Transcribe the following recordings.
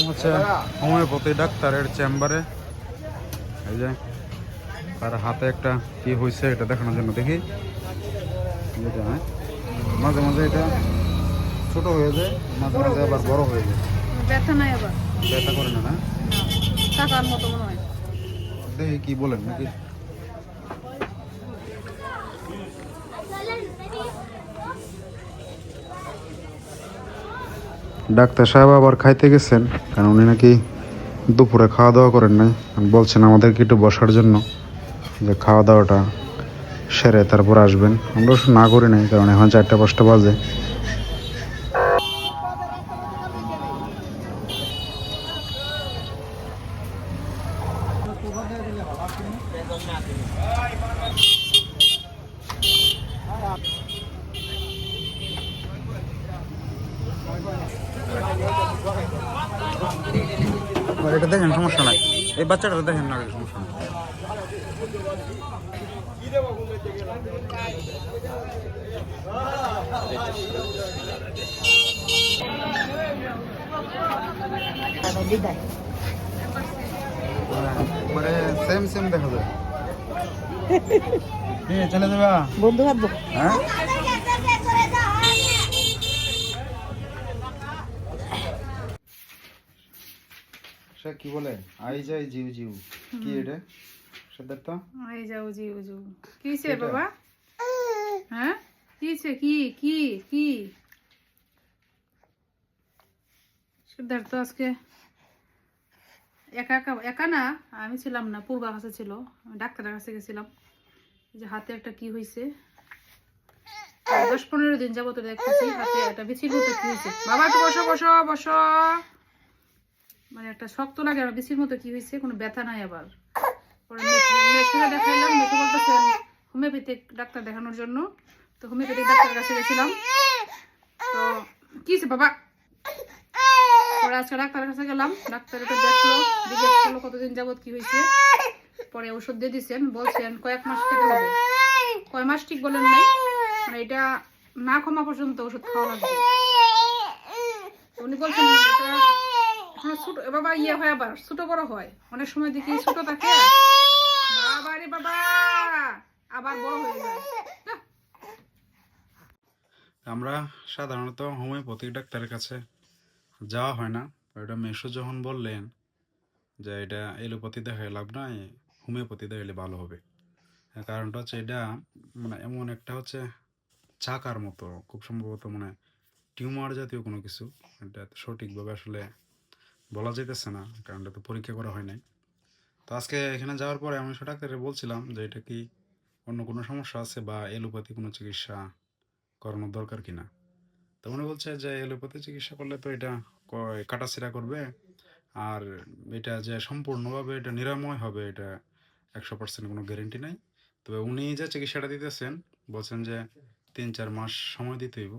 আচ্ছা, হোমিওপ্যাথি ডাক্তারের চেম্বারে এই যে তার হাতে একটা কি হয়েছে এটা দেখানোর জন্য দেখি। যেটা মাঝে মাঝে এটা ছোট হয়ে যায়, মাঝে মাঝে আবার বড় হয়ে যায়। ব্যথা নাই আবার, ব্যথা করে না? না, টাকার মতো মনে হয়। দেখি কি বলেন নাকি। ডাক্তার সাহেব আবার খাইতে গেছেন, কারণ উনি নাকি দুপুরে খাওয়া দাওয়া করেন নাই। বলছেন আমাদেরকে একটু বসার জন্য, যে খাওয়া দাওয়াটা সেরে তারপর আসবেন। আমরা অবশ্য না করি নাই, কারণ এখন 4টা 5টা বাজে। এটা দেখেন, সমস্যা নাই। এই বাচ্চাটা দেখেন না, সমস্যা নাই। মানে সেম সেম দেখা যায়। চলে যাবা বন্ধু ভাববো। হ্যাঁ, সে কি বলে আই যাই জিউ জিউ, কি এটা সিদ্ধার্থ? এই যাও জি উজু কিছে বাবা? হ্যাঁ কিছে? কি কি কি সিদ্ধার্থ আজকে একা একা একা না, আমি ছিলাম না, পূর্বা কাছে ছিল। আমি ডাক্তারের কাছে গেছিলাম। যে হাতে একটা কি হয়েছে, 10-15 দিন যাবত দেখতেছি হাতে একটা বিচির মতো কি হয়েছে। বাবা একটু বসো বসো বসো। মানে একটা শক্ত লাগে, আর বিচির মতো কি হয়েছে, কোনো ব্যথা নাই আবার। পরে মেশোরে দেখাইলাম, মেশো বলতেছেন হোমিওপ্যাথিক ডাক্তার দেখানোর জন্য। তো হোমিওপ্যাথিক ডাক্তারের কাছে গেছিলাম। তো কি হয়েছে বাবা? পরে আজকে ডাক্তারের কাছে গেলাম, ডাক্তার এটা দেখলো, জিজ্ঞেস করলো কতদিন যাবত কি হয়েছে। পরে ওষুধ দিয়ে দিচ্ছেন, বলছেন কয়েক মাস খেতে হবে। কয় মাস ঠিক বলেন নাই, মানে এটা না কমা পর্যন্ত ওষুধ খাওয়া লাগবে। উনি বলছেন এটা ছোট বাবা ইয়ে হয়, আবার ছোট বড় হয়, অনেক সময় দেখি ছোট থাকে, বাবা রে বাবা, আবার বড় হয়ে যায়। আমরা সাধারণত হোমিওপ্যাথিক ডাক্তারের কাছে যাওয়া হয় না। এটা মেশো যখন বললেন যে এটা এলোপ্যাথি দেখায় লাভ নাই, হোমিওপ্যাথি দেখাইলে ভালো হবে। কারণটা হচ্ছে এটা মানে এমন একটা হচ্ছে চাকার মতো, খুব সম্ভবত মানে টিউমার জাতীয় কোনো কিছু। এটা সঠিকভাবে আসলে বলা যেতেছে না, কারণ এটা তো পরীক্ষা করা হয় নাই। তো আজকে এখানে যাওয়ার পরে আমি ডাক্তারে বলছিলাম যে এটা কি অন্য কোনো সমস্যা আছে বা এলোপ্যাথি কোনো চিকিৎসা করানোর দরকার কিনা। তো উনি বলছে যে এলোপ্যাথি চিকিৎসা করলে তো এটা কাটাছিড়া করবে, আর এটা যে সম্পূর্ণভাবে এটা নিরাময় হবে এটা 100% কোনো গ্যারেন্টি নাই। তবে উনি যে চিকিৎসাটা দিতেছেন, বলছেন যে 3-4 মাস সময় দিতে হইব।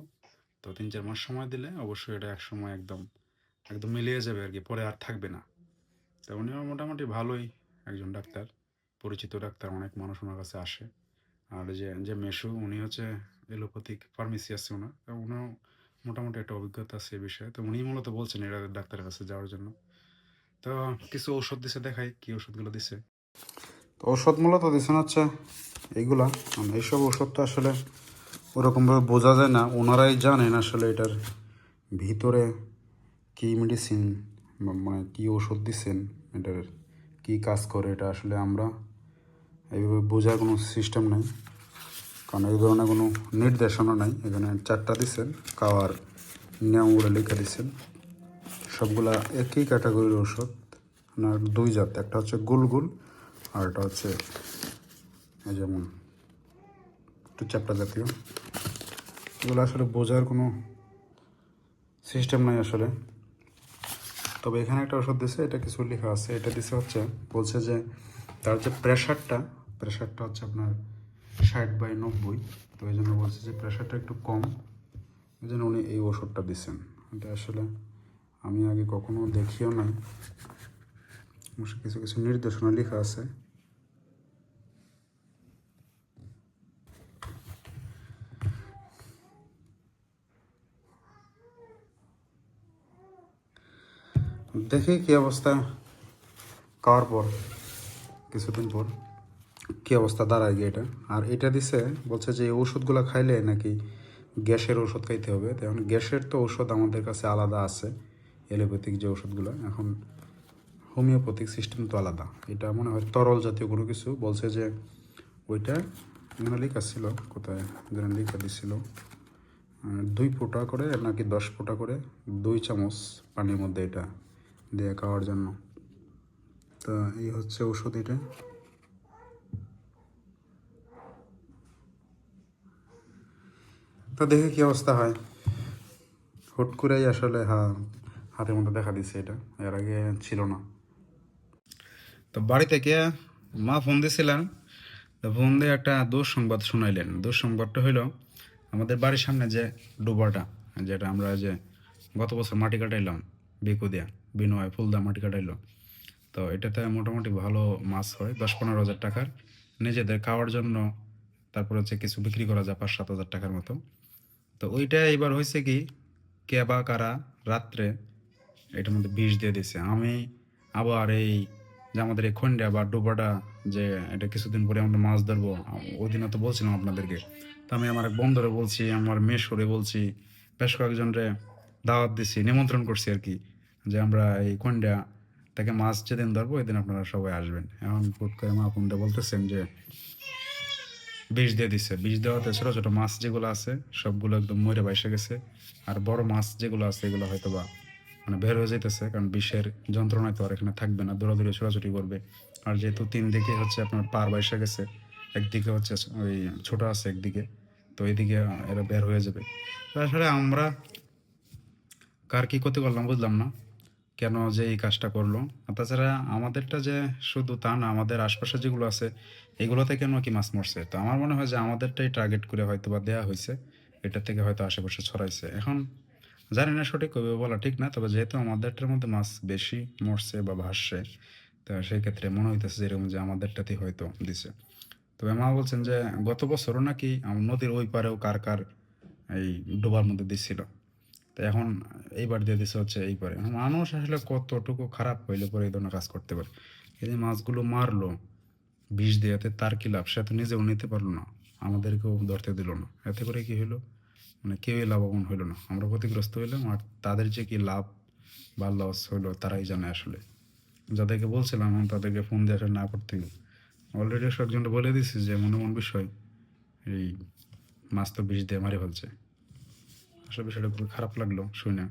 তো 3-4 মাস সময় দিলে অবশ্যই এটা এক সময় একদম একদম মিলিয়ে যাবে আর কি, পরে আর থাকবে না। তো উনিও মোটামুটি ভালোই একজন ডাক্তার, পরিচিত ডাক্তার, অনেক মানুষ ওনার কাছে আসে। আর যে যে মেশু উনি হচ্ছে এলোপ্যাথিক ফার্মেসি আছে ওনার, তো উনিও মোটামুটি একটা অভিজ্ঞতা আছে এই বিষয়ে। তো উনি মূলত বলছেন এটা ডাক্তারের কাছে যাওয়ার জন্য। তো কিছু ঔষধ দিছে, দেখাই কি ওষুধগুলো দিছে। তো ঔষধ মূলত দিচ্ছেন হচ্ছে এইগুলা। এইসব ওষুধ তো আসলে ওরকমভাবে বোঝা যায় না, ওনারাই জানেন আসলে এটার ভিতরে কী মেডিসিন মানে কী ওষুধ দিচ্ছেন, এটার কী কাজ করে, এটা আসলে আমরা এইভাবে বোঝার কোনো সিস্টেম নাই, কারণ এই ধরনের কোনো নির্দেশনা নাই। এখানে 4টা দিচ্ছেন, খাওয়ার নিয়মগুলো লিখে দিচ্ছেন। সবগুলা একই ক্যাটাগরির ওষুধ, আপনার 2 জাত, একটা হচ্ছে গুলগুল আর একটা হচ্ছে যেমন একটু চ্যাপ্টা জাতীয়। এগুলো আসলে বোঝার কোনো সিস্টেম নাই আসলে। তবে এখানে একটা ওষুধ দিছে, এটা কিছু লেখা আছে। এটা দিছে হচ্ছে, বলছে যে তার যে প্রেশারটা হচ্ছে আপনার 60/90। তো এই জন্য বলছে যে প্রেশারটা একটু কম, এই জন্য উনি এই ওষুধটা দিচ্ছেন। এটা আসলে আমি আগে কখনো দেখিও নাই, কিছু কিছু নির্দেশনা লেখা আছে। দেখি কি অবস্থা খাওয়ার পর, কিছুদিন পর কি অবস্থা দাঁড়ায় গিয়ে এটা। আর এটা দিছে, বলছে যে এই ওষুধগুলো খাইলে নাকি গ্যাসের ওষুধ খাইতে হবে। তো এখন গ্যাসের তো ওষুধ আমাদের কাছে আলাদা আছে, এলোপ্যাথিক যে ওষুধগুলো, এখন হোমিওপ্যাথিক সিস্টেম তো আলাদা। এটা মনে হয় তরল জাতীয় কোনো কিছু, বলছে যে ওইটা এখানে লেখা ছিল, কোথায় যেন লেখা দিছিল, 2 ফোঁটা করে নাকি 10 ফোঁটা করে 2 চামচ পানির মধ্যে এটা দিয়ে খাওয়ার জন্য। তো এই হচ্ছে ওষুধ এটা। তো দেখে কি অবস্থা হয়। হুট করেই আসলে হাতের মধ্যে দেখা দিছে এটা, এর আগে ছিল না। তো বাড়ি থেকে মা ফোন দিয়েছিলেন, তো ফোন দিয়ে একটা দুঃসংবাদ শোনাইলেন। দুঃসংবাদটা হইলো, আমাদের বাড়ির সামনে যে ডোবাটা, যেটা আমরা যে গত বছর মাটি কাটাইলাম বিকু দিয়া, বিনয় ফুলদা মাটি কাটাইলো, তো এটাতে মোটামুটি ভালো মাছ হয়, 10-15 হাজার টাকার নিজেদের খাওয়ার জন্য। তারপর হচ্ছে কিছু বিক্রি করা যায় 5-7 হাজার টাকার মতো। তো ওইটা এবার হয়েছে কি, কে বা কারা রাত্রে এটার মধ্যে বিষ দিয়ে দিছে। আমি আবার এই যে আমাদের এই খন্ডা বা ডোবাটা, যে এটা কিছুদিন পরে আমরা মাছ ধরবো, ওই দিনও তো বলছিলাম আপনাদেরকে। তো আমি আমার এক বন্ধুরে বলছি, আমার মেশরে বলছি, বেশ কয়েকজনরে দাওয়াত দিছি, নিমন্ত্রণ করছি আর কি, যে আমরা এই খন্ডা থেকে মাছ যেদিন ধরবো ওই দিন আপনারা সবাই আসবেন। এখন হুট করে মা ফোনটা বলতেছেন যে বিষ দিয়ে দিছে। বিষ দেওয়াতে ছোট ছোট মাছ যেগুলো আছে সবগুলো একদম মরে বাইসে গেছে। আর বড় মাছ যেগুলো আছে এগুলো হয়তো বা মানে বের হয়ে যেতেছে, কারণ বিষের যন্ত্রণায় তো আর এখানে থাকবে না, দৌড়াদৌড়ি ছোটাছুটি করবে। আর যেহেতু 3 দিকে হচ্ছে আপনার পার বাইসে গেছে, একদিকে হচ্ছে ওই ছোট আছে একদিকে, তো এইদিকে এরা বের হয়ে যাবে। তো আসলে আমরা কার কি ক্ষতি করলাম বুঝলাম না, কেন যে এই কাজটা করলো। আর তাছাড়া আমাদেরটা যে শুধু তা না, আমাদের আশপাশে যেগুলো আছে এগুলোতে কেন কি মাছ মরছে। তো আমার মনে হয় যে আমাদেরটাই টার্গেট করে হয়তো বা দেওয়া হয়েছে, এটা থেকে হয়তো আশেপাশে ছড়াইছে। এখন জানি না সঠিক কবে বলা ঠিক না, তবে যেহেতু আমাদেরটার মধ্যে মাছ বেশি মরছে বা ভাসছে, তো সেই ক্ষেত্রে মনে হইতেছে যেরকম যে আমাদেরটাতেই হয়তো দিছে। তবে মা বলছেন যে গত বছরও নাকি নদীর ওই পারেও কার কার এই ডোবার মধ্যে দিচ্ছিল। তো এখন এইবার দিয়ে দিছে হচ্ছে এই পারে। এখন মানুষ আসলে কতটুকু খারাপ হইলে পরে এই ধরনের কাজ করতে পারে। এই যে মাছগুলো মারলো বিষ দিয়ে, এতে তার কি লাভ? সে তো নিজেও নিতে পারলো না, আমাদেরকেও ধরতে দিল না। এতে করে কি হলো, মানে কেউই লাভবান হইলো না, আমরা ক্ষতিগ্রস্ত হইলাম। আর তাদের যে কি লাভ বা লস হইলো তারাই জানে আসলে। যাদেরকে বলছিলাম আমি তাদেরকে ফোন দিয়ে আসলে না করতে, অলরেডি একজনটা বলে দিছি যে মনে মন বিষয়, এই মাছ তো বিষ দিয়ে মারি ফেলছে। আসলে বিষয়টা খুবই খারাপ লাগলো শুনে।